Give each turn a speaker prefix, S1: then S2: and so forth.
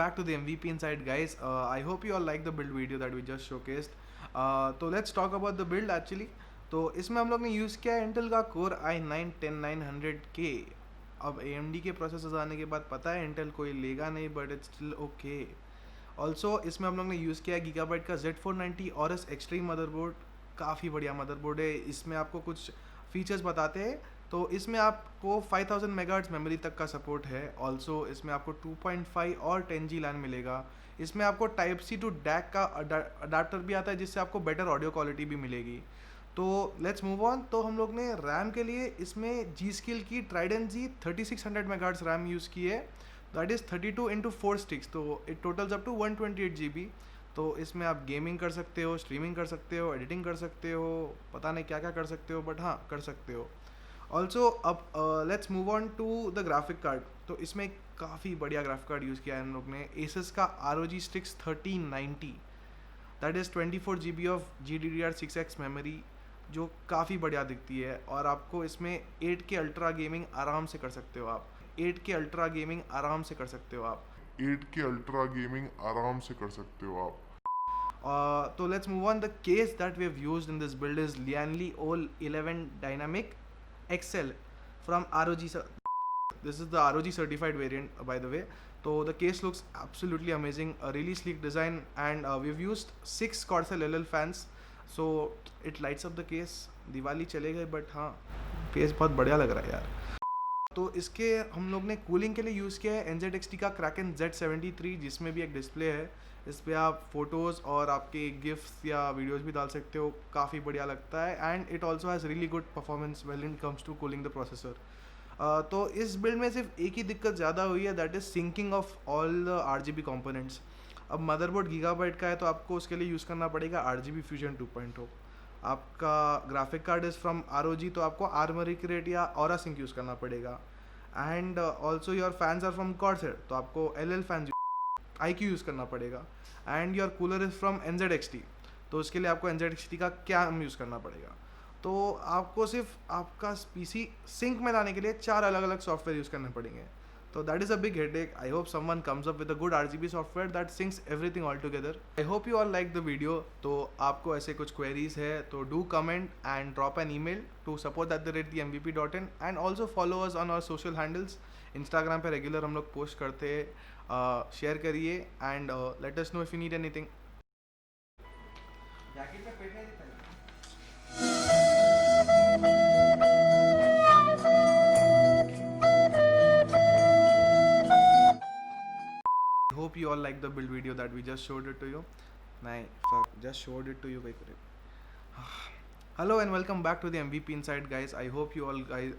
S1: back to the MVP Inside, guys. I hope you all like the build video that we just showcased. तो let's talk about the build actually. तो इसमें हम लोग ने use किया है Intel का Core i9-10900K. अब AMD के प्रोसेसर्स आने के बाद पता है इंटेल कोई लेगा नहीं, but it's still okay. Also इसमें हम लोग ने यूज़ किया है गीगाबाइट का Z490 Aorus एक्सट्रीम मदरबोर्ड. काफ़ी बढ़िया मदरबोर्ड है. इसमें आपको कुछ फीचर्स बताते हैं. तो इसमें आपको 5000 मेगाहर्ट्ज़ मेमोरी तक का सपोर्ट है. ऑल्सो इसमें आपको 2.5 और 10G लैन मिलेगा. इसमें आपको टाइप सी टू डैक का अडाप्टर भी आता है, जिससे आपको बेटर ऑडियो क्वालिटी भी मिलेगी. तो लेट्स मूव ऑन. तो हम लोग ने रैम के लिए इसमें जी स्किल की Trident Z 3600 megahertz RAM use की है. That is 32x4 sticks. तो it totals up to 128 GB. तो इसमें आप गेमिंग कर सकते हो, स्ट्रीमिंग कर सकते हो, एडिटिंग कर सकते हो, पता नहीं क्या क्या कर सकते हो, बट हाँ कर सकते हो. ऑल्सो अब let's move on to the graphic card. तो इसमें काफ़ी बढ़िया ग्राफिक कार्ड यूज़ किया है हम लोग ने. Asus का ROG Strix 1390. That is 24 GB of GDDR6X memory, जो काफ़ी बढ़िया दिखती है. और आपको इसमें 8K अल्ट्रा गेमिंग आराम से कर सकते हो आप. 8K अल्ट्रा गेमिंग आराम से कर सकते हो आप.
S2: 8K अल्ट्रा गेमिंग आराम से कर सकते हो आप.
S1: तो let's move on. The case that we have used in this build is Lianli OL11 Dynamic XL from ROG. This is the ROG certified variant, by the way. So the case looks absolutely amazing, a really sleek design, and we've used 6 Corsair LL fans, so it lights up the case. Diwali चले गए, but हाँ case बहुत बढ़िया लग रहा है यार. तो इसके हम लोग ने कूलिंग के लिए यूज़ किया है NZXT का Kraken Z73, जिसमें भी एक डिस्प्ले है. इस पर आप फोटोज़ और आपके गिफ्स या वीडियोज़ भी डाल सकते हो. काफ़ी बढ़िया लगता है. And it also has really good performance well in comes to cooling the processor. तो इस बिल्ड में सिर्फ एक ही दिक्कत ज़्यादा हुई है, that is syncing of all the RGB components. अब मदरबोर्ड गीगाबाइट का है, तो आपको उसके लिए यूज़ करना पड़ेगा RGB Fusion 2.0. आपका graphic card is from ROG, तो आपको Armoury Crate या Aura Sync यूज़ करना पड़ेगा. And also your fans are from Corsair, तो आपको LL फैंस IQ यूज़ करना पड़ेगा. And your cooler is from NZXT, तो उसके लिए आपको NZXT का क्या यूज़ करना पड़ेगा. तो आपको सिर्फ आपका PC सिंक में लाने के लिए 4 अलग अलग सॉफ्टवेयर यूज़ करने पड़ेंगे. तो that is a big headache. I hope someone comes up with a good RGB software that syncs everything all together. I hope you all like the video. तो आपको ऐसे कुछ क्वेरीज है तो do comment and drop an email to support@themvp.in. And also follow us on our social handles. Instagram पे regular हम लोग post करते हैं. शेयर करिए and let us know if you need anything. Jacket में पेट नहीं दिखता. Hope you all like the build video that we just showed it to you. Just showed it to you. Hello and welcome back to the MVP Inside, guys. I hope you all guys.